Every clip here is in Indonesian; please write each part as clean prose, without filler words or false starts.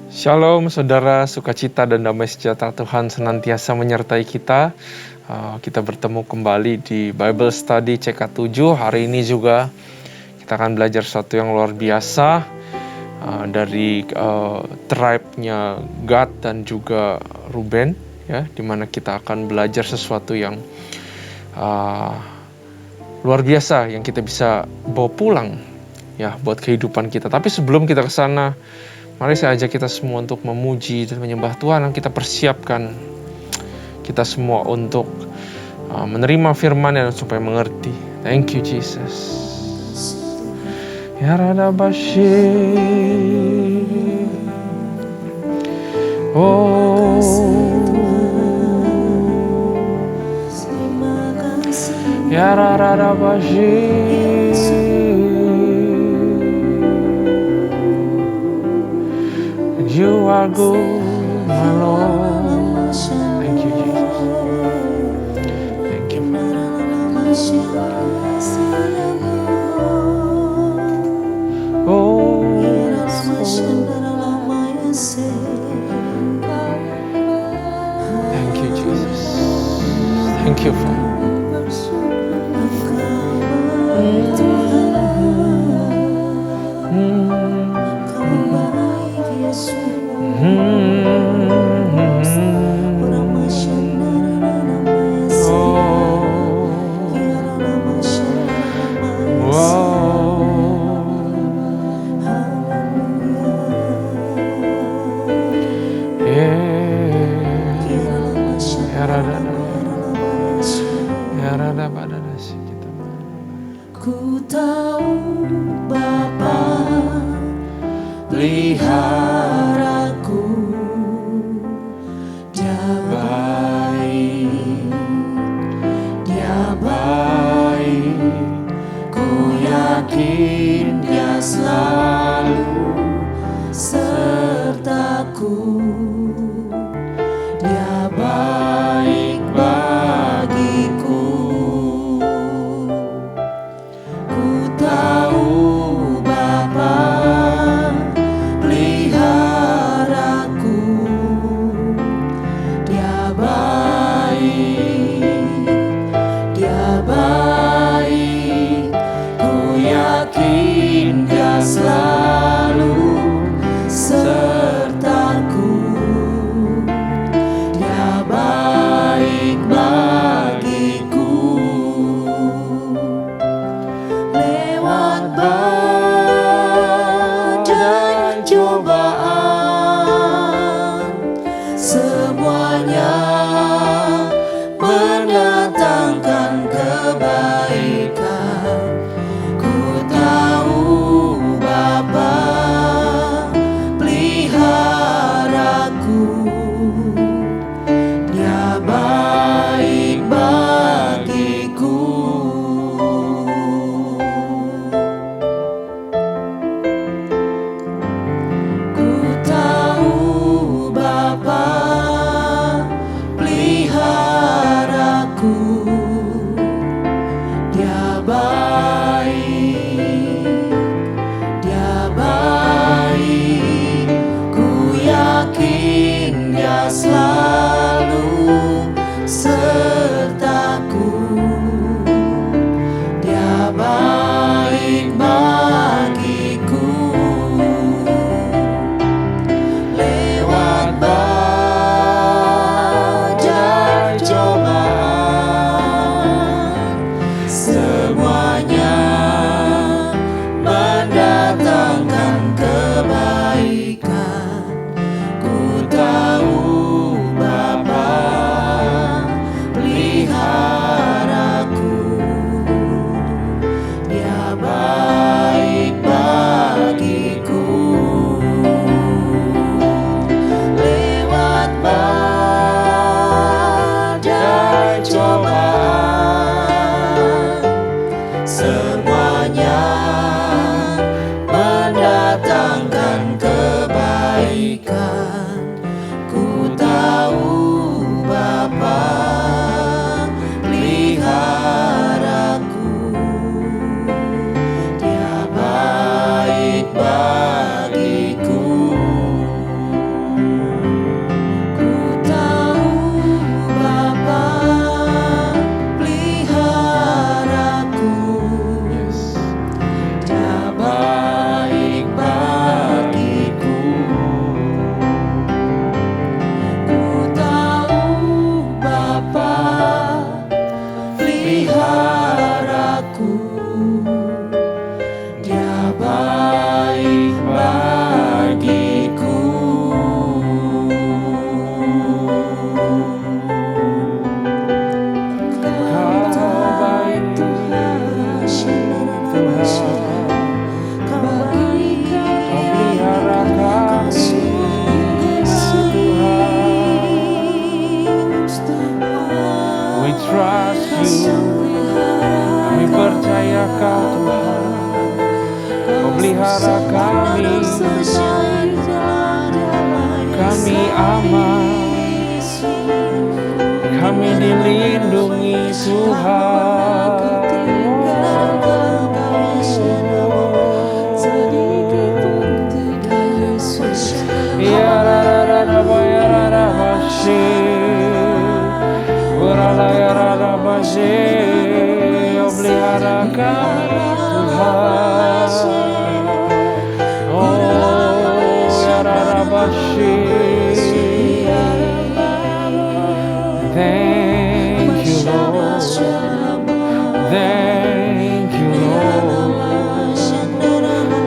Shalom saudara, sukacita dan damai sejahtera Tuhan senantiasa menyertai kita. Kita bertemu kembali di Bible Study CK7. Hari ini juga kita akan belajar sesuatu yang luar biasa dari tribe-nya Gad dan juga Ruben, ya, dimana kita akan belajar sesuatu yang luar biasa yang kita bisa bawa pulang, ya, buat kehidupan kita. Tapi sebelum kita ke sana, mari saya ajak kita semua untuk memuji dan menyembah Tuhan yang kita persiapkan kita semua untuk menerima firman dan supaya mengerti. Thank you Jesus. Ya Rada Bashi. Oh. Ya Rada Bashi. You are good, my Lord. Thank you, Jesus. Thank you, Oh. Thank you, Jesus. Thank you, Father. Ku tahu Bapa peliharaku, Dia baik, ku yakin Dia selalu sertaku. Dia baik bagiku. Ku tahu Bapa peliharaku, Dia baik, ku yakin Dia selalu sertaku. Dia baik bagiku. Lewat badai cobaan, semuanya mendatangkan kebaikan. Ku tahu Bapa peliharaku, Dia baik bagiku. Ku tahu Bapa peliharaku, Dia baik, ku yakin Dia selalu sertaku. Dia baik bagiku. Lewat badai cobaan, semuanya mendatangkan kebaikan. Ku tahu Bapa peliharaku, Dia baik bagiku. Lewat badai cobaan, semuanya mendatangkan kebaikan. Ku tahu Bapa peliharaku, Dia baik bagiku. pelihara kami Tuhan. Oh Yararabashi, thank you Lord, thank you Lord,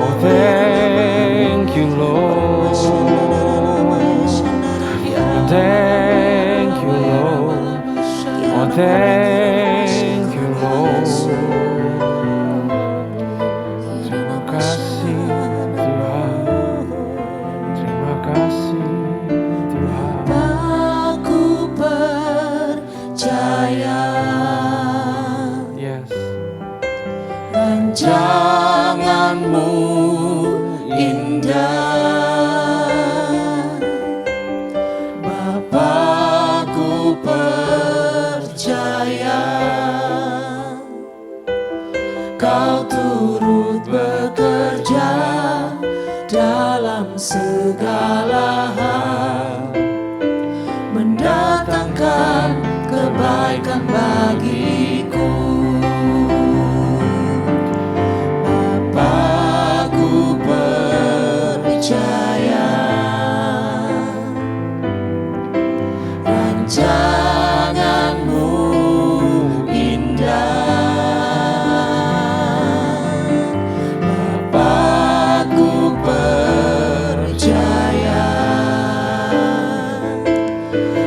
oh thank you Lord, thank you Lord, oh thank you Lord. Terima kasih Tuhan, terima kasih Tuhan. Aku percaya Yes. rancanganmu indah, Bapa, ku percaya Kau turut bekerja dalam segala hal, mendatangkan kebaikan bagiku. Bapa, ku percaya rancanganmu indah. Bapa, ku percaya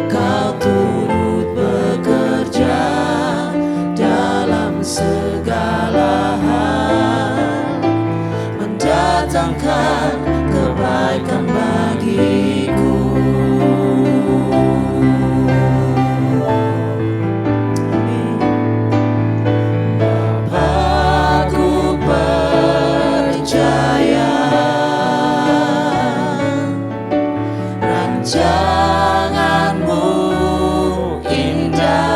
Kau turut bekerja dalam segala hal, mendatangkan kebaikan bagiku. Bapa, ku percaya rancanganmu indah.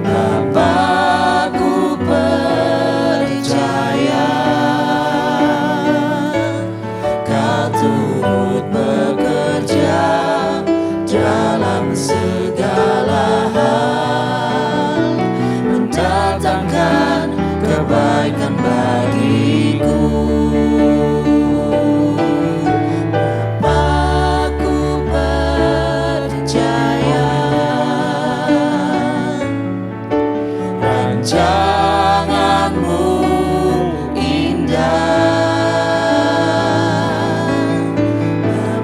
Bapa, ku percaya Kau turut bekerja dalam segala hal, mendatangkan kebaikan bagiku. Bapa, ku percaya rancanganmu indah.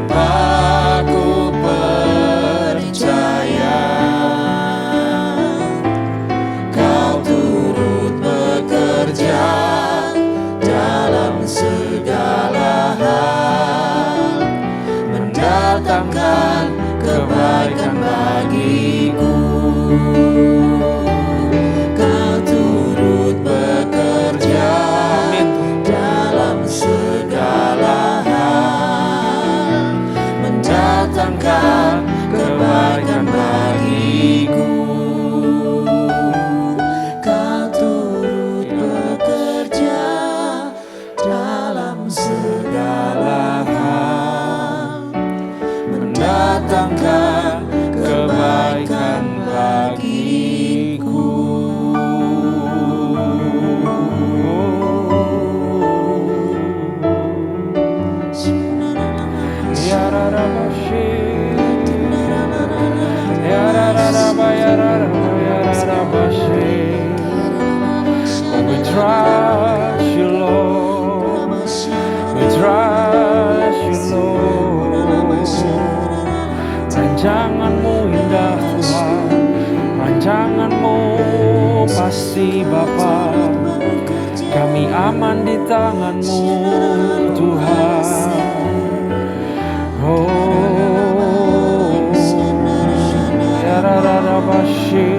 Bapa, ku percaya Kau turut bekerja dalam segala hal, mendatangkan kebaikan bagiku. Kau turut bekerja dalam segala hal, mendatangkan kebaikan bagiku. Kau turut bekerja dalam segala hal, mendatangkan kebaikan bagiku. Yararabashi, yarararaba, yararaba, yararabashi. Oh, we trust you, Lord. We trust you, Lord. Rancanganmu indah Tuhan, rancanganmu pasti Bapa. Kami aman di tanganmu Tuhan. Oh, yarararabashi,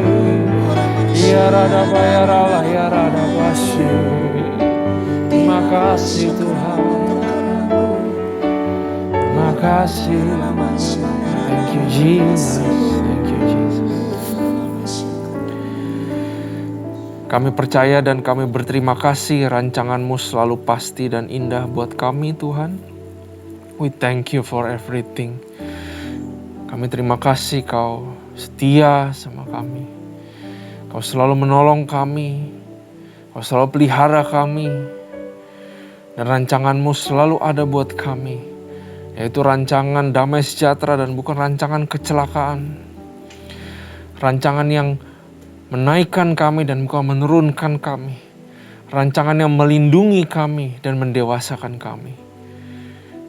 yaradaba, yaralah, yaradabashi. Terima kasih Tuhan, terima kasih. Thank you Jesus, thank you Jesus. Kami percaya dan kami berterima kasih rancanganmu selalu pasti dan indah buat kami Tuhan. We thank you for everything. Kami terima kasih Kau setia sama kami. Kau selalu menolong kami. Kau selalu pelihara kami. Dan rancangan-Mu selalu ada buat kami. Yaitu rancangan damai sejahtera dan bukan rancangan kecelakaan. Rancangan yang menaikkan kami dan bukan menurunkan kami. Rancangan yang melindungi kami dan mendewasakan kami.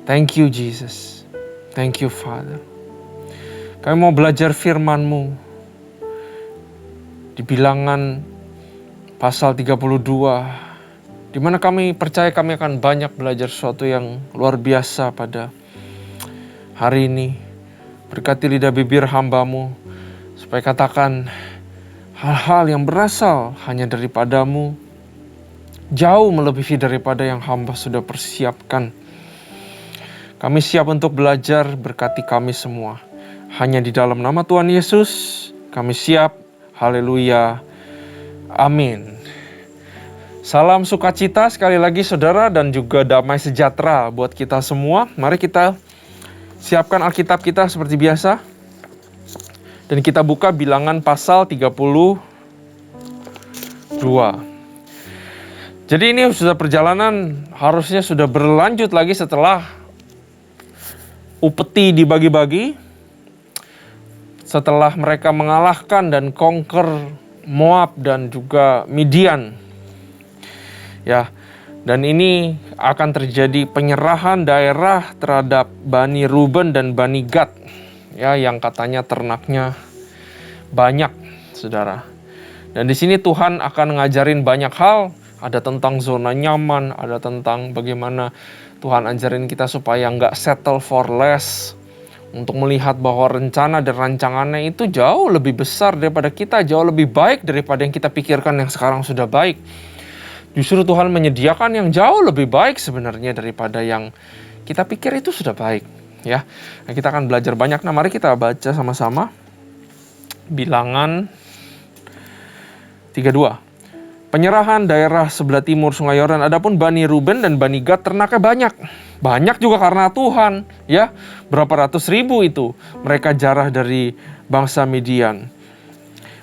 Thank you Jesus. Thank you Father. Kami mau belajar firman-Mu. Di Bilangan pasal 32. Di mana kami percaya kami akan banyak belajar sesuatu yang luar biasa pada hari ini. Berkati lidah bibir hamba-Mu. Supaya katakan hal-hal yang berasal hanya daripada-Mu. Jauh melebihi daripada yang hamba sudah persiapkan. Kami siap untuk belajar, berkati kami semua. Hanya di dalam nama Tuhan Yesus kami siap. Haleluya. Amin. Salam sukacita sekali lagi saudara dan juga damai sejahtera buat kita semua. Mari kita siapkan Alkitab kita seperti biasa. Dan kita buka Bilangan pasal 32. Jadi ini sudah perjalanan harusnya sudah berlanjut lagi setelah upeti dibagi-bagi. Setelah mereka mengalahkan dan conquer Moab dan juga Midian. Ya, dan ini akan terjadi penyerahan daerah terhadap Bani Ruben dan Bani Gad. Ya, yang katanya ternaknya banyak, saudara. Dan di sini Tuhan akan ngajarin banyak hal. Ada tentang zona nyaman, ada tentang bagaimana Tuhan ajarin kita supaya nggak settle for less. Untuk melihat bahwa rencana dan rancangannya itu jauh lebih besar daripada kita, jauh lebih baik daripada yang kita pikirkan yang sekarang sudah baik. Justru Tuhan menyediakan yang jauh lebih baik sebenarnya daripada yang kita pikir itu sudah baik. Ya, nah, kita akan belajar banyak. Nah, mari kita baca sama-sama Bilangan 32. Penyerahan daerah sebelah timur Sungai Yordan. Adapun Bani Ruben dan Bani Gad ternaknya banyak. Banyak juga karena Tuhan, ya. Berapa ratus ribu itu mereka jarah dari bangsa Midian.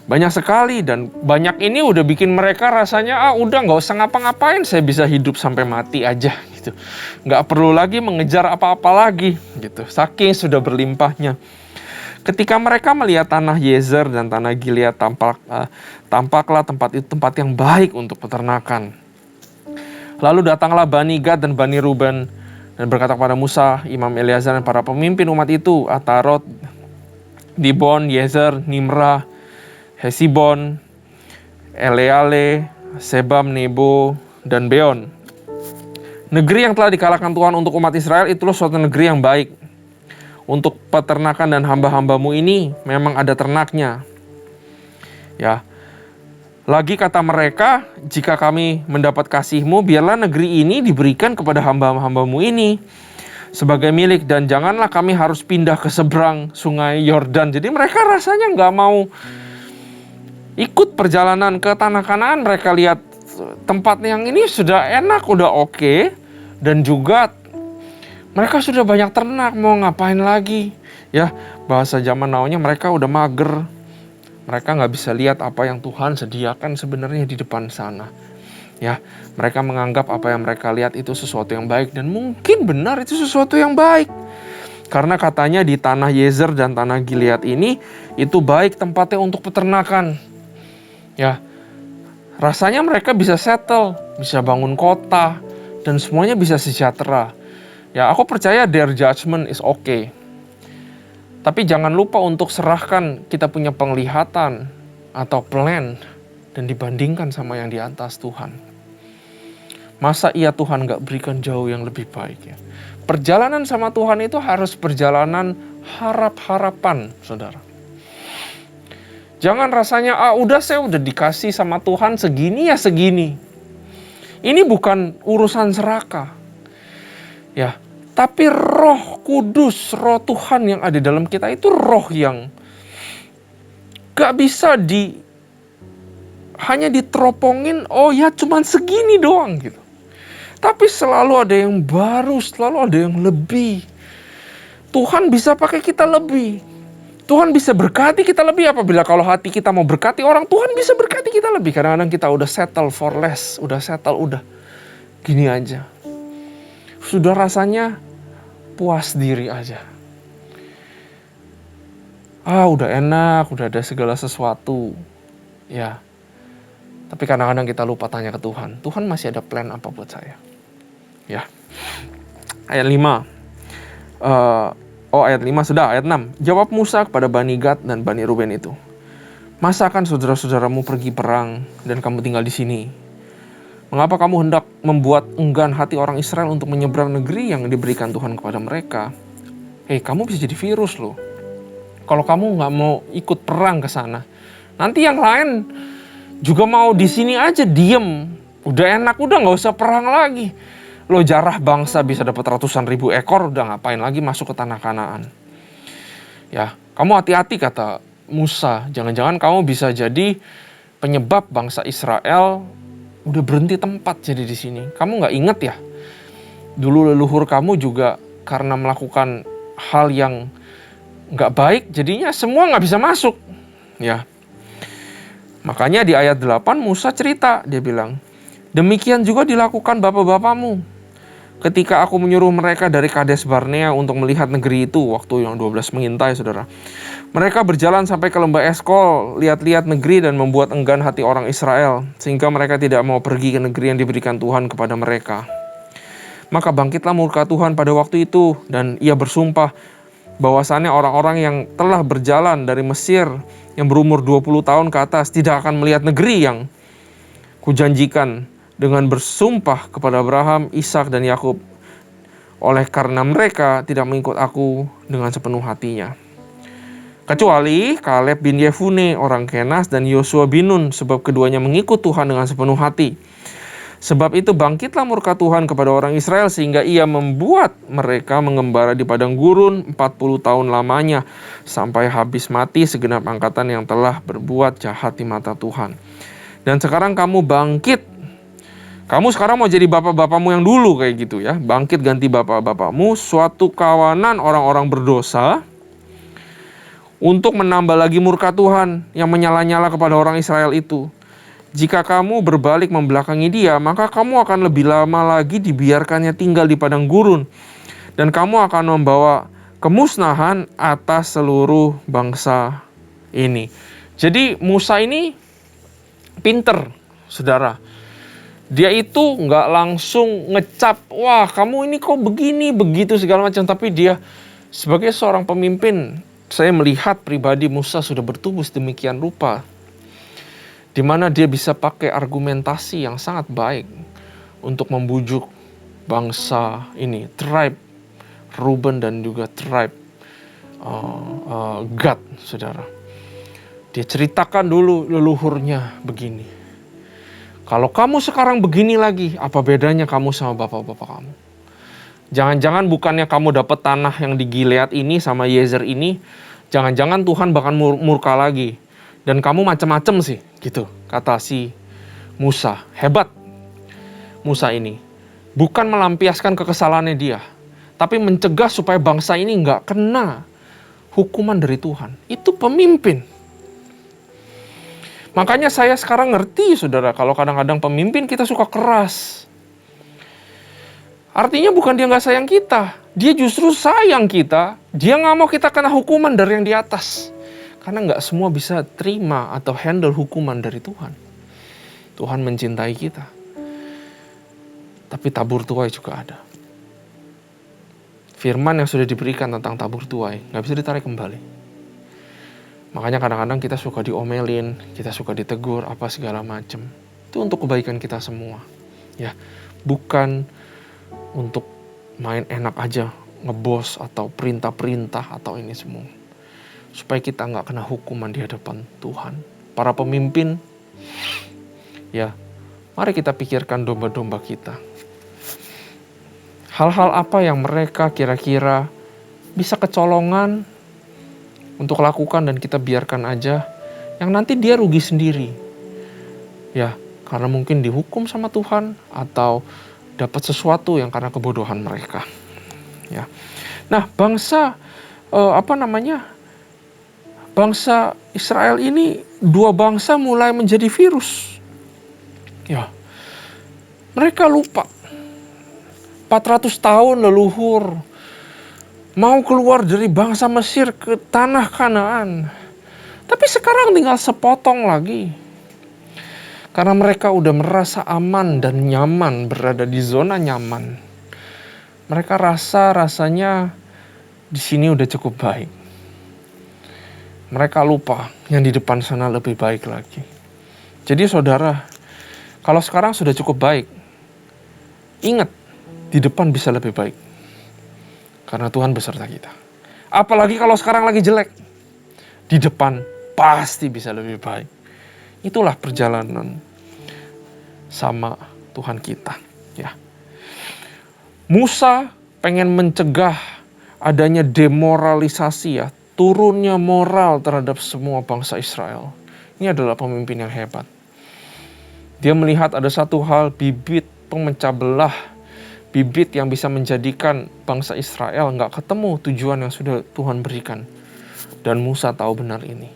Banyak sekali dan banyak ini udah bikin mereka rasanya udah nggak usah ngapa-ngapain, saya bisa hidup sampai mati aja gitu. Nggak perlu lagi mengejar apa-apa lagi gitu. Saking sudah berlimpahnya. Ketika mereka melihat tanah Yezer dan tanah Gilead tampaklah tempat itu tempat yang baik untuk peternakan. Lalu datanglah Bani Gad dan Bani Ruben dan berkata kepada Musa, Imam Eleazar dan para pemimpin umat itu, Atarot, Dibon, Yezer, Nimrah, Hesibon, Eleale, Sebam, Nebo, dan Beon. Negeri yang telah dikalahkan Tuhan untuk umat Israel itulah suatu negeri yang baik. Untuk peternakan dan hamba-hambamu ini memang ada ternaknya. Ya. Lagi kata mereka, jika kami mendapat kasih-Mu, biarlah negeri ini diberikan kepada hamba-hambamu ini sebagai milik, dan janganlah kami harus pindah ke seberang sungai Yordan. Jadi mereka rasanya nggak mau ikut perjalanan ke tanah Kanaan. Mereka lihat tempat yang ini sudah enak, udah oke, dan juga mereka sudah banyak ternak, mau ngapain lagi? Ya, bahasa zaman now-nya mereka udah mager. Mereka nggak bisa lihat apa yang Tuhan sediakan sebenarnya di depan sana. Ya, mereka menganggap apa yang mereka lihat itu sesuatu yang baik, dan mungkin benar itu sesuatu yang baik. Karena katanya di tanah Yezer dan tanah Gilead ini itu baik tempatnya untuk peternakan. Ya, rasanya mereka bisa settle, bisa bangun kota, dan semuanya bisa sejahtera. Ya, aku percaya their judgment is okay. Tapi jangan lupa untuk serahkan kita punya penglihatan atau plan dan dibandingkan sama yang di atas Tuhan. Masa iya Tuhan gak berikan jauh yang lebih baik ya? Perjalanan sama Tuhan itu harus perjalanan harap-harapan, saudara. Jangan rasanya, udah saya udah dikasih sama Tuhan segini ya segini. Ini bukan urusan serakah. Ya, tapi Roh Kudus, Roh Tuhan yang ada dalam kita itu roh yang gak bisa hanya diteropongin, oh ya cuman segini doang gitu. Tapi selalu ada yang baru, selalu ada yang lebih. Tuhan bisa pakai kita lebih. Tuhan bisa berkati kita lebih apabila kalau hati kita mau berkati orang, Tuhan bisa berkati kita lebih. Kadang-kadang kita udah settle for less, udah gini aja. Sudah rasanya puas diri aja. Udah enak, udah ada segala sesuatu. Ya. Tapi kadang-kadang kita lupa tanya ke Tuhan. Tuhan masih ada plan apa buat saya? Ya. Ayat 5. Ayat 5 sudah, ayat 6. Jawab Musa kepada Bani Gad dan Bani Ruben itu. Masa akan saudara-saudaramu pergi perang dan kamu tinggal di sini? Mengapa kamu hendak membuat enggan hati orang Israel untuk menyeberang negeri yang diberikan Tuhan kepada mereka? Kamu bisa jadi virus loh. Kalau kamu nggak mau ikut perang ke sana, nanti yang lain juga mau di sini aja diem. Udah enak, udah nggak usah perang lagi. Lo jarah bangsa bisa dapat ratusan ribu ekor, udah ngapain lagi masuk ke tanah Kanaan. Ya, kamu hati-hati kata Musa. Jangan-jangan kamu bisa jadi penyebab bangsa Israel udah berhenti tempat jadi di sini. Kamu nggak inget ya? Dulu leluhur kamu juga karena melakukan hal yang nggak baik, jadinya semua nggak bisa masuk. Ya, makanya di ayat 8 Musa cerita, dia bilang, demikian juga dilakukan bapak-bapakmu ketika aku menyuruh mereka dari Kades Barnea untuk melihat negeri itu, waktu yang 12 mengintai, saudara. Mereka berjalan sampai ke lembah Eskol, lihat-lihat negeri dan membuat enggan hati orang Israel, sehingga mereka tidak mau pergi ke negeri yang diberikan Tuhan kepada mereka. Maka bangkitlah murka Tuhan pada waktu itu, dan ia bersumpah bahwasannya orang-orang yang telah berjalan dari Mesir, yang berumur 20 tahun ke atas, tidak akan melihat negeri yang kujanjikan, dengan bersumpah kepada Abraham, Ishak dan Yakub, oleh karena mereka tidak mengikut aku dengan sepenuh hatinya. Kecuali Kaleb bin Yefune orang Kenas dan Yosua bin Nun, sebab keduanya mengikut Tuhan dengan sepenuh hati. Sebab itu bangkitlah murka Tuhan kepada orang Israel, sehingga ia membuat mereka mengembara di padang gurun 40 tahun lamanya, sampai habis mati segenap angkatan yang telah berbuat jahat di mata Tuhan. Dan sekarang kamu bangkit. Kamu sekarang mau jadi bapak-bapakmu yang dulu kayak gitu ya. Bangkit ganti bapak-bapakmu, suatu kawanan orang-orang berdosa, untuk menambah lagi murka Tuhan yang menyala-nyala kepada orang Israel itu. Jika kamu berbalik membelakangi dia, maka kamu akan lebih lama lagi dibiarkannya tinggal di padang gurun. Dan kamu akan membawa kemusnahan atas seluruh bangsa ini. Jadi Musa ini pinter, saudara. Dia itu nggak langsung ngecap, wah kamu ini kok begini, begitu segala macam. Tapi dia sebagai seorang pemimpin, saya melihat pribadi Musa sudah bertumbuh sedemikian rupa, di mana dia bisa pakai argumentasi yang sangat baik untuk membujuk bangsa ini, tribe Ruben dan juga tribe Gad, saudara. Dia ceritakan dulu leluhurnya begini. Kalau kamu sekarang begini lagi, apa bedanya kamu sama bapak-bapak kamu? Jangan-jangan bukannya kamu dapat tanah yang di Gilead ini sama Yezer ini, jangan-jangan Tuhan bahkan murka lagi. Dan kamu macam-macam sih, gitu, kata si Musa. Hebat Musa ini. Bukan melampiaskan kekesalannya dia, tapi mencegah supaya bangsa ini nggak kena hukuman dari Tuhan. Itu pemimpin. Makanya saya sekarang ngerti, saudara, kalau kadang-kadang pemimpin kita suka keras. Artinya bukan dia nggak sayang kita, dia justru sayang kita. Dia nggak mau kita kena hukuman dari yang di atas. Karena nggak semua bisa terima atau handle hukuman dari Tuhan. Tuhan mencintai kita. Tapi tabur tuai juga ada. Firman yang sudah diberikan tentang tabur tuai nggak bisa ditarik kembali. Makanya kadang-kadang kita suka diomelin, kita suka ditegur, apa segala macam. Itu untuk kebaikan kita semua. Ya, bukan untuk main enak aja, ngebos atau perintah-perintah atau ini semua. Supaya kita nggak kena hukuman di hadapan Tuhan. Para pemimpin, ya, mari kita pikirkan domba-domba kita. Hal-hal apa yang mereka kira-kira bisa kecolongan untuk lakukan dan kita biarkan aja, yang nanti dia rugi sendiri. Ya, karena mungkin dihukum sama Tuhan atau dapat sesuatu yang karena kebodohan mereka. Ya. Nah, bangsa bangsa Israel ini dua bangsa mulai menjadi virus. Ya, mereka lupa 400 tahun leluhur mau keluar dari bangsa Mesir ke tanah Kanaan. Tapi sekarang tinggal sepotong lagi. Karena mereka udah merasa aman dan nyaman berada di zona nyaman. Mereka rasanya di sini udah cukup baik. Mereka lupa yang di depan sana lebih baik lagi. Jadi saudara, kalau sekarang sudah cukup baik, ingat, di depan bisa lebih baik. Karena Tuhan beserta kita. Apalagi kalau sekarang lagi jelek, di depan pasti bisa lebih baik. Itulah perjalanan sama Tuhan kita. Ya. Musa pengen mencegah adanya demoralisasi, ya, turunnya moral terhadap semua bangsa Israel. Ini adalah pemimpin yang hebat. Dia melihat ada satu hal, bibit pemecah belah, bibit yang bisa menjadikan bangsa Israel nggak ketemu tujuan yang sudah Tuhan berikan. Dan Musa tahu benar ini.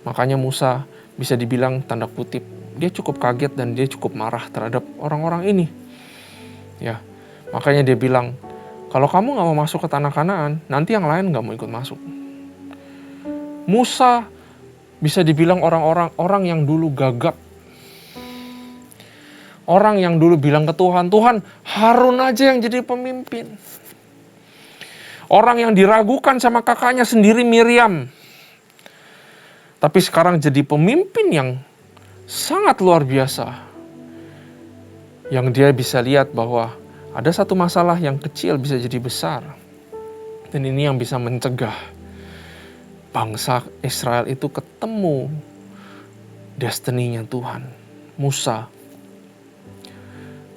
Makanya Musa bisa dibilang tanda kutip, dia cukup kaget dan dia cukup marah terhadap orang-orang ini. Ya, makanya dia bilang, kalau kamu nggak mau masuk ke tanah Kanaan, nanti yang lain nggak mau ikut masuk. Musa bisa dibilang orang yang dulu gagap. Orang yang dulu bilang ke Tuhan, Tuhan, Harun aja yang jadi pemimpin. Orang yang diragukan sama kakaknya sendiri, Miriam. Tapi sekarang jadi pemimpin yang sangat luar biasa. Yang dia bisa lihat bahwa ada satu masalah yang kecil bisa jadi besar. Dan ini yang bisa mencegah bangsa Israel itu ketemu destininya Tuhan. Musa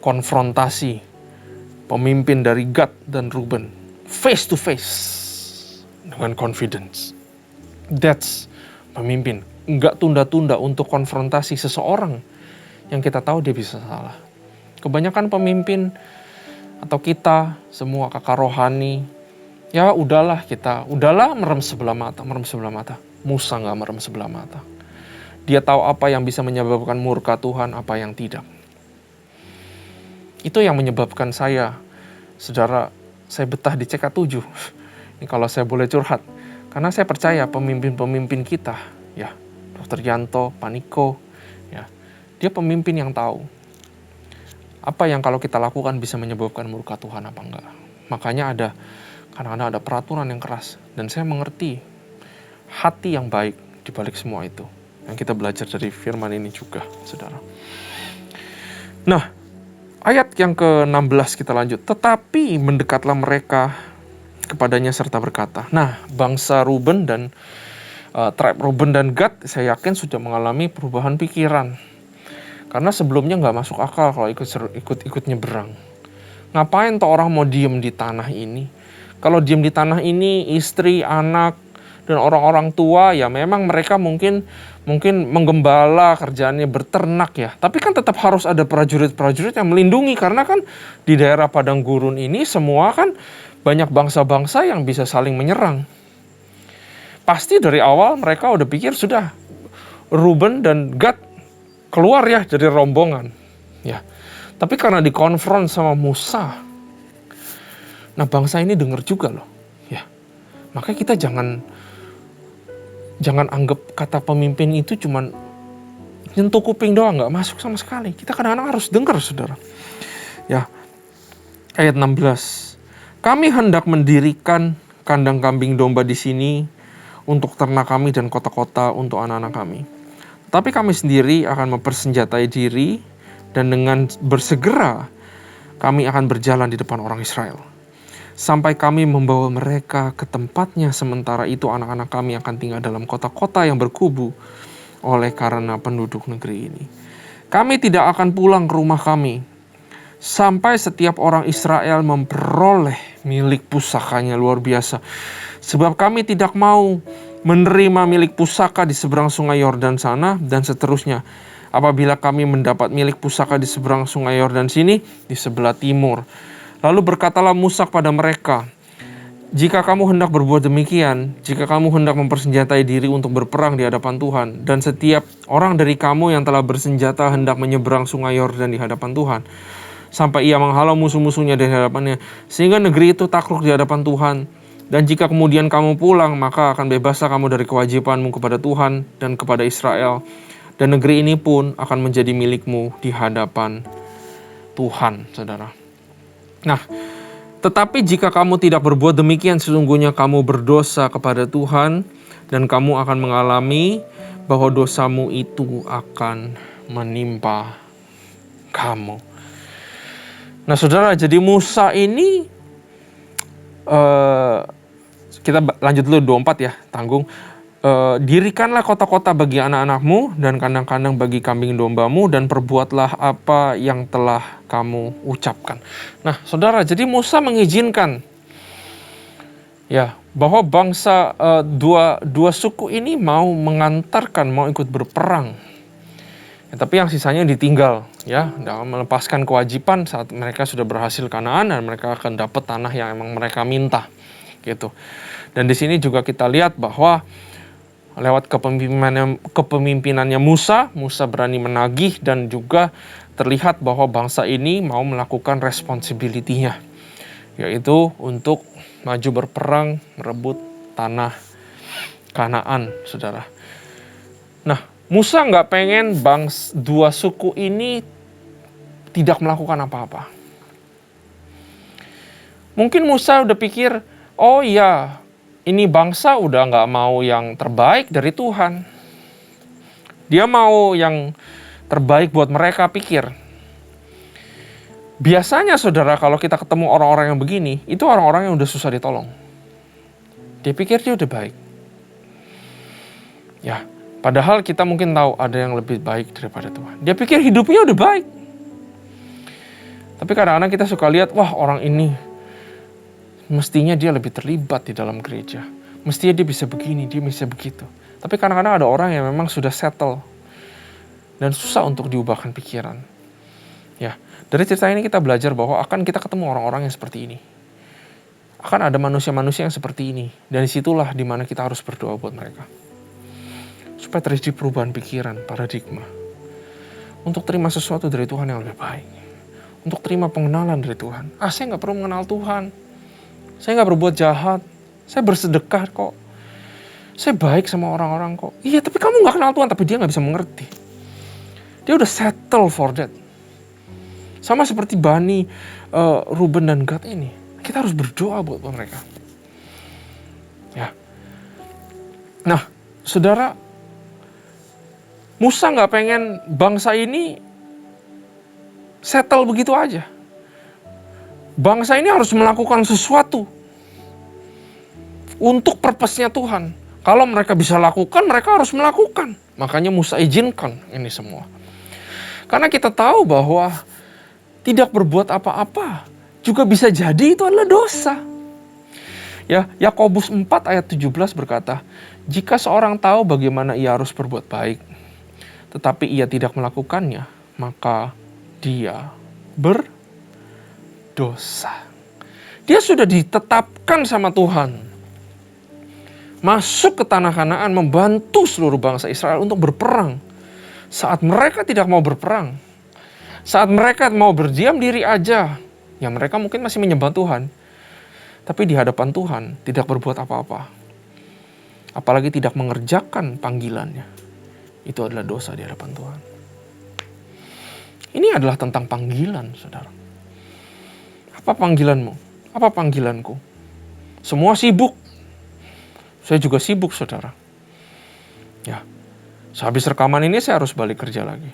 konfrontasi pemimpin dari Gad dan Ruben face to face dengan confidence. That's pemimpin. Enggak tunda-tunda untuk konfrontasi seseorang yang kita tahu dia bisa salah. Kebanyakan pemimpin atau kita semua kakak rohani, ya udahlah merem sebelah mata. Musa nggak merem sebelah mata. Dia tahu apa yang bisa menyebabkan murka Tuhan, apa yang tidak. Itu yang menyebabkan saya betah di CK7. Ini kalau saya boleh curhat. Karena saya percaya pemimpin-pemimpin kita, ya, Dr. Yanto, Pak Niko, ya, dia pemimpin yang tahu apa yang kalau kita lakukan bisa menyebabkan murka Tuhan apa enggak. Makanya kadang-kadang ada peraturan yang keras. Dan saya mengerti hati yang baik di balik semua itu. Yang kita belajar dari firman ini juga, saudara. Nah, ayat yang ke-16 kita lanjut. Tetapi mendekatlah mereka kepadanya serta berkata. Nah, bangsa Ruben dan tribe Ruben dan Gad, saya yakin sudah mengalami perubahan pikiran. Karena sebelumnya nggak masuk akal kalau ikut nyeberang. Ngapain toh orang mau diem di tanah ini? Kalau diem di tanah ini, istri, anak, dan orang-orang tua, ya memang mereka mungkin menggembala, kerjaannya berternak ya. Tapi kan tetap harus ada prajurit-prajurit yang melindungi. Karena kan di daerah padang gurun ini semua kan banyak bangsa-bangsa yang bisa saling menyerang. Pasti dari awal mereka udah pikir sudah Ruben dan Gad keluar ya dari rombongan. Ya. Tapi karena dikonfront sama Musa, nah bangsa ini dengar juga loh. Ya. Makanya kita jangan anggap kata pemimpin itu cuman nyentuh kuping doang, nggak masuk sama sekali. Kita kadang-kadang harus dengar, saudara. Ya. Ayat 16. Kami hendak mendirikan kandang kambing domba di sini untuk ternak kami dan kota-kota untuk anak-anak kami. Tapi kami sendiri akan mempersenjatai diri dan dengan bersegera kami akan berjalan di depan orang Israel. Sampai kami membawa mereka ke tempatnya, sementara itu anak-anak kami akan tinggal dalam kota-kota yang berkubu oleh karena penduduk negeri ini. Kami tidak akan pulang ke rumah kami sampai setiap orang Israel memperoleh milik pusakanya. Luar biasa. Sebab kami tidak mau menerima milik pusaka di seberang sungai Yordan sana dan seterusnya. Apabila kami mendapat milik pusaka di seberang sungai Yordan sini, di sebelah timur. Lalu berkatalah Musa kepada mereka, Jika kamu hendak berbuat demikian, jika kamu hendak mempersenjatai diri untuk berperang di hadapan Tuhan, dan setiap orang dari kamu yang telah bersenjata hendak menyeberang sungai Yordan di hadapan Tuhan, sampai ia menghalau musuh-musuhnya dari hadapannya, sehingga negeri itu takluk di hadapan Tuhan. Dan jika kemudian kamu pulang, maka akan bebaslah kamu dari kewajibanmu kepada Tuhan dan kepada Israel. Dan negeri ini pun akan menjadi milikmu di hadapan Tuhan, saudara. Nah, tetapi jika kamu tidak berbuat demikian, sesungguhnya kamu berdosa kepada Tuhan, dan kamu akan mengalami bahwa dosamu itu akan menimpa kamu. Nah, saudara, jadi Musa ini, kita lanjut dulu 24 ya, tanggung. Dirikanlah kota-kota bagi anak-anakmu dan kandang-kandang bagi kambing dombamu, dan perbuatlah apa yang telah kamu ucapkan. Nah, saudara, jadi Musa mengizinkan ya bahwa bangsa dua suku ini mau mengantarkan, mau ikut berperang. Ya, tapi yang sisanya ditinggal ya, dalam melepaskan kewajiban saat mereka sudah berhasil Kanaan, dan mereka akan dapat tanah yang emang mereka minta gitu. Dan di sini juga kita lihat bahwa lewat kepemimpinannya Musa berani menagih, dan juga terlihat bahwa bangsa ini mau melakukan responsibility-nya, yaitu untuk maju berperang merebut tanah Kanaan, saudara. Nah, Musa nggak pengen dua suku ini tidak melakukan apa-apa. Mungkin Musa udah pikir, oh iya, ini bangsa udah nggak mau yang terbaik dari Tuhan. Dia mau yang terbaik buat mereka, pikir. Biasanya, saudara, kalau kita ketemu orang-orang yang begini, itu orang-orang yang udah susah ditolong. Dia pikir dia udah baik. Ya, padahal kita mungkin tahu ada yang lebih baik daripada Tuhan. Dia pikir hidupnya udah baik. Tapi kadang-kadang kita suka lihat, wah, orang ini mestinya dia lebih terlibat di dalam gereja. Mestinya dia bisa begini, dia bisa begitu. Tapi kadang-kadang ada orang yang memang sudah settle dan susah untuk diubahkan pikiran. Ya, dari cerita ini kita belajar bahwa akan kita ketemu orang-orang yang seperti ini. Akan ada manusia-manusia yang seperti ini. Dan disitulah dimana kita harus berdoa buat mereka. Supaya terjadi perubahan pikiran, paradigma. Untuk terima sesuatu dari Tuhan yang lebih baik. Untuk terima pengenalan dari Tuhan. Saya gak perlu mengenal Tuhan. Saya gak berbuat jahat. Saya bersedekah kok. Saya baik sama orang-orang kok. Iya, tapi kamu gak kenal Tuhan. Tapi dia gak bisa mengerti. Dia udah settle for that. Sama seperti Bani, Ruben dan Gad ini. Kita harus berdoa buat mereka. Ya. Nah, saudara, Musa gak pengen bangsa ini settle begitu aja. Bangsa ini harus melakukan sesuatu untuk purpose-nya Tuhan. Kalau mereka bisa lakukan, mereka harus melakukan. Makanya Musa izinkan ini semua. Karena kita tahu bahwa tidak berbuat apa-apa juga bisa jadi itu adalah dosa. Ya, Yakobus 4 ayat 17 berkata, jika seorang tahu bagaimana ia harus berbuat baik, tetapi ia tidak melakukannya, maka dia berdosa. Dia sudah ditetapkan sama Tuhan masuk ke tanah Kanaan, membantu seluruh bangsa Israel untuk berperang. Saat mereka tidak mau berperang, saat mereka mau berdiam diri aja, ya mereka mungkin masih menyembah Tuhan, tapi di hadapan Tuhan tidak berbuat apa-apa, apalagi tidak mengerjakan panggilannya, itu adalah dosa di hadapan Tuhan. Ini adalah tentang panggilan, saudara. Apa panggilanmu? Apa panggilanku? Semua sibuk. Saya juga sibuk, saudara. Ya, sehabis rekaman ini saya harus balik kerja lagi.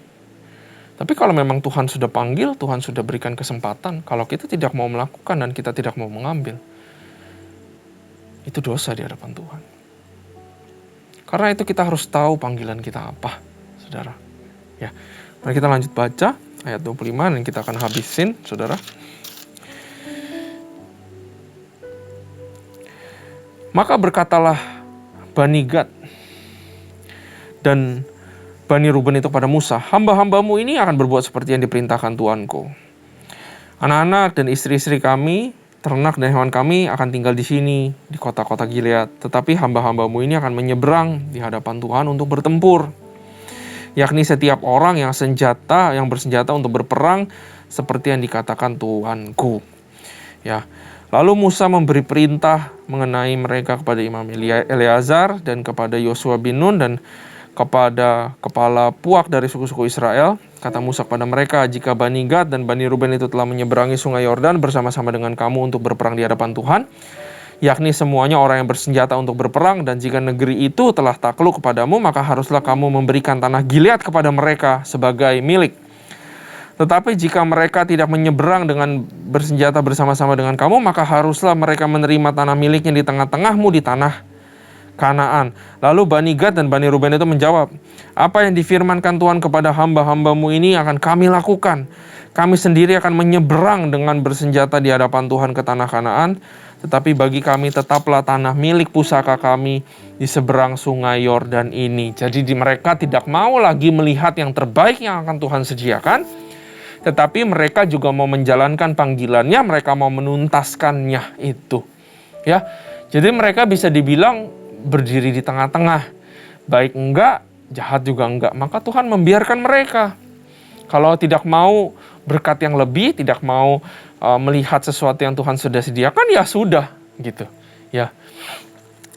Tapi kalau memang Tuhan sudah panggil, Tuhan sudah berikan kesempatan, kalau kita tidak mau melakukan dan kita tidak mau mengambil, itu dosa di hadapan Tuhan. Karena itu kita harus tahu panggilan kita apa, saudara. Ya, mari kita lanjut baca ayat 25 dan kita akan habisin, saudara. Maka berkatalah Bani Gad dan Bani Ruben itu pada Musa, hamba-hambamu ini akan berbuat seperti yang diperintahkan Tuanku. Anak-anak dan istri-istri kami ternak dan hewan kami akan tinggal di sini, di kota-kota Gilead. Tetapi hamba-hambamu ini akan menyeberang di hadapan Tuhan untuk bertempur. Yakni setiap orang yang bersenjata untuk berperang seperti yang dikatakan Tuanku. Ya. Lalu Musa memberi perintah mengenai mereka kepada Imam Eleazar dan kepada Yosua bin Nun dan kepada kepala puak dari suku-suku Israel. Kata Musa kepada mereka, jika Bani Gad dan Bani Ruben itu telah menyeberangi sungai Yordan bersama-sama dengan kamu untuk berperang di hadapan Tuhan, yakni semuanya orang yang bersenjata untuk berperang, dan jika negeri itu telah takluk kepadamu, maka haruslah kamu memberikan tanah Gilead kepada mereka sebagai milik. Tetapi jika mereka tidak menyeberang dengan bersenjata bersama-sama dengan kamu, maka haruslah mereka menerima tanah miliknya di tengah-tengahmu di tanah Kanaan. Lalu Bani Gad dan Bani Ruben itu menjawab, apa yang difirmankan Tuhan kepada hamba-hambamu ini akan kami lakukan. Kami sendiri akan menyeberang dengan bersenjata di hadapan Tuhan ke tanah Kanaan, tetapi bagi kami tetaplah tanah milik pusaka kami di seberang sungai Yordan ini. Jadi mereka tidak mau lagi melihat yang terbaik yang akan Tuhan sediakan, tetapi mereka juga mau menjalankan panggilannya, mereka mau menuntaskannya itu. Ya, jadi mereka bisa dibilang berdiri di tengah-tengah, baik enggak, jahat juga enggak. Maka Tuhan membiarkan mereka. Kalau tidak mau berkat yang lebih, tidak mau melihat sesuatu yang Tuhan sudah sediakan, ya sudah, gitu. Ya.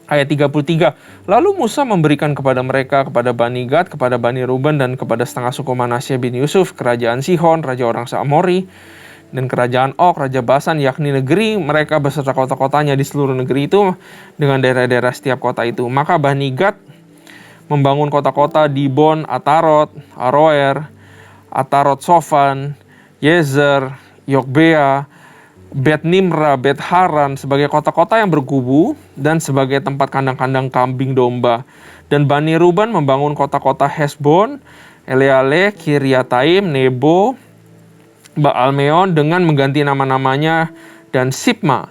Ayat 33, lalu Musa memberikan kepada mereka, kepada Bani Gad, kepada Bani Ruben, dan kepada setengah suku Manasye bin Yusuf, kerajaan Sihon, raja orang Amori, dan kerajaan Og, raja Basan, yakni negeri mereka beserta kota-kotanya di seluruh negeri itu, dengan daerah-daerah setiap kota itu. Maka Bani Gad membangun kota-kota Dibon, Atarot, Aroer, Atarot Sofan, Yezer, Yokbea, Bet Nimra, Bet Haran sebagai kota-kota yang berkubu dan sebagai tempat kandang-kandang kambing domba. Dan Bani Ruben membangun kota-kota Hesbon, Eleale, Kiryataim, Nebo, Baalmeon dengan mengganti nama-namanya dan Sibma.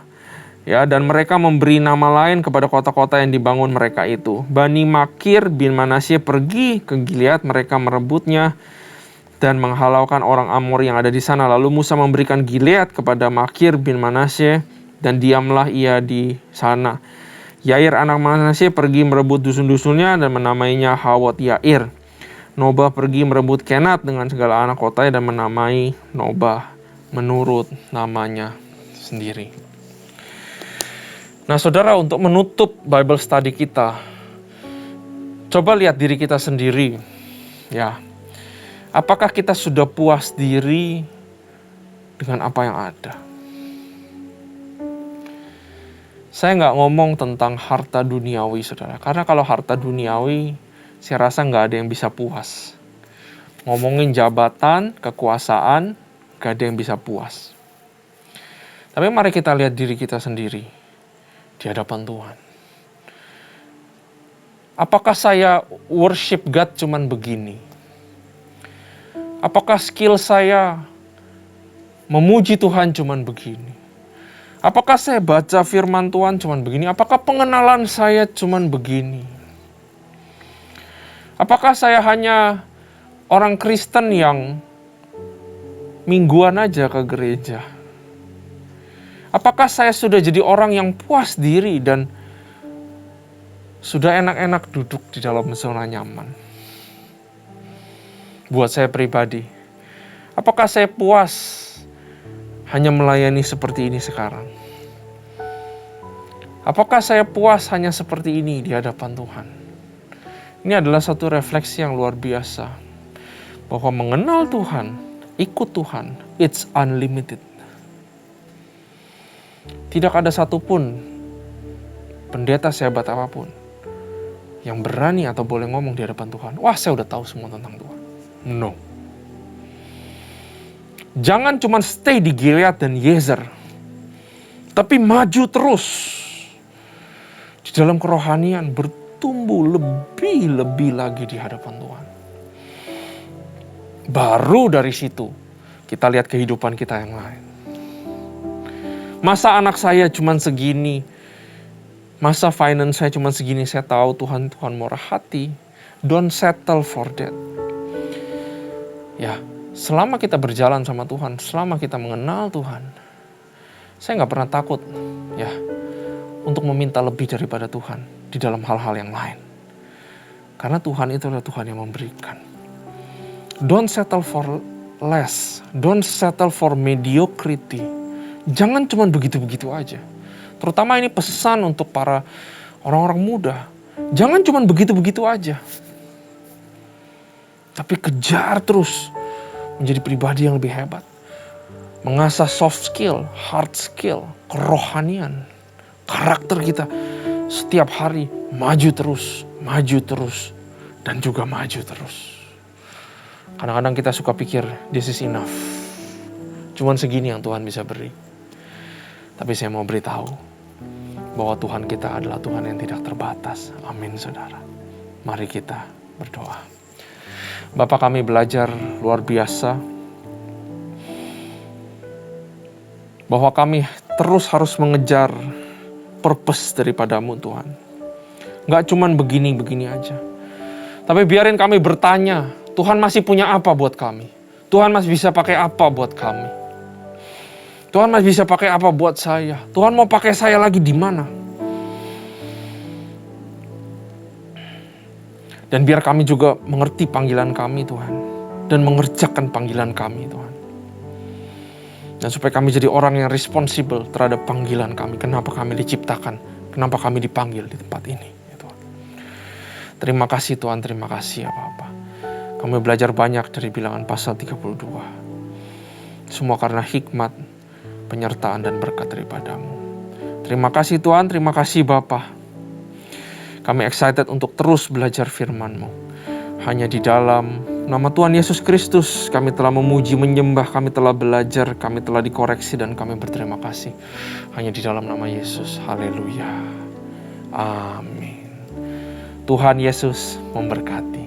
Ya, dan mereka memberi nama lain kepada kota-kota yang dibangun mereka itu. Bani Makir bin Manasye pergi ke Gilead, mereka merebutnya dan menghalaukan orang Amor yang ada di sana. Lalu Musa memberikan Gilead kepada Makir bin Manasye, dan diamlah ia di sana. Yair anak Manasye pergi merebut dusun-dusunnya dan menamainya Hawot Yair. Nobah pergi merebut Kenat dengan segala anak kotanya dan menamai Nobah menurut namanya sendiri. Nah saudara, untuk menutup Bible study kita, coba lihat diri kita sendiri. Ya, apakah kita sudah puas diri dengan apa yang ada? Saya nggak ngomong tentang harta duniawi, saudara. Karena kalau harta duniawi, saya rasa nggak ada yang bisa puas. Ngomongin jabatan, kekuasaan, nggak ada yang bisa puas. Tapi mari kita lihat diri kita sendiri di hadapan Tuhan. Apakah saya worship God cuman begini? Apakah skill saya memuji Tuhan cuman begini? Apakah saya baca firman Tuhan cuman begini? Apakah pengenalan saya cuman begini? Apakah saya hanya orang Kristen yang mingguan aja ke gereja? Apakah saya sudah jadi orang yang puas diri dan sudah enak-enak duduk di dalam zona nyaman? Buat saya pribadi, apakah saya puas hanya melayani seperti ini sekarang? Apakah saya puas hanya seperti ini di hadapan Tuhan? Ini adalah satu refleksi yang luar biasa, bahwa mengenal Tuhan, ikut Tuhan, it's unlimited. Tidak ada satupun pendeta sehebat apapun yang berani atau boleh ngomong di hadapan Tuhan, wah saya udah tahu semua tentang Tuhan. No. Jangan cuma stay di Gilead dan Yezer, tapi maju terus di dalam kerohanian, bertumbuh lebih lagi di hadapan Tuhan. Baru dari situ kita lihat kehidupan kita yang lain. Masa anak saya cuma segini, masa finance saya cuma segini, saya tahu Tuhan murah hati. Don't settle for that. Ya, selama kita berjalan sama Tuhan, selama kita mengenal Tuhan, Saya nggak pernah takut ya untuk meminta lebih daripada Tuhan di dalam hal-hal yang lain. Karena Tuhan itu adalah Tuhan yang memberikan. Don't settle for less. Don't settle for mediocrity. Jangan cuma begitu-begitu aja. Terutama ini pesan untuk para orang-orang muda. Jangan cuma begitu-begitu aja. Tapi kejar terus menjadi pribadi yang lebih hebat. Mengasah soft skill, hard skill, kerohanian, karakter kita. Setiap hari maju terus, dan juga maju terus. Kadang-kadang kita suka pikir, this is enough. Cuman segini yang Tuhan bisa beri. Tapi saya mau beritahu bahwa Tuhan kita adalah Tuhan yang tidak terbatas. Amin, saudara. Mari kita berdoa. Bapa, kami belajar luar biasa bahwa kami terus harus mengejar purpose daripadamu, Tuhan. Gak cuman begini-begini aja. Tapi biarin kami bertanya, Tuhan masih punya apa buat kami? Tuhan masih bisa pakai apa buat kami? Tuhan masih bisa pakai apa buat saya? Tuhan mau pakai saya lagi di mana? Dan biar kami juga mengerti panggilan kami, Tuhan. Dan mengerjakan panggilan kami, Tuhan. Dan supaya kami jadi orang yang responsible terhadap panggilan kami. Kenapa kami diciptakan? Kenapa kami dipanggil di tempat ini? Ya Tuhan. Terima kasih Tuhan, terima kasih ya Bapa. Kami belajar banyak dari bilangan pasal 32. Semua karena hikmat, penyertaan dan berkat daripadamu. Terima kasih Tuhan, terima kasih Bapa. Kami excited untuk terus belajar firman-Mu. Hanya di dalam nama Tuhan Yesus Kristus kami telah memuji, menyembah, kami telah belajar, kami telah dikoreksi dan kami berterima kasih. Hanya di dalam nama Yesus. Haleluya. Amin. Tuhan Yesus memberkati.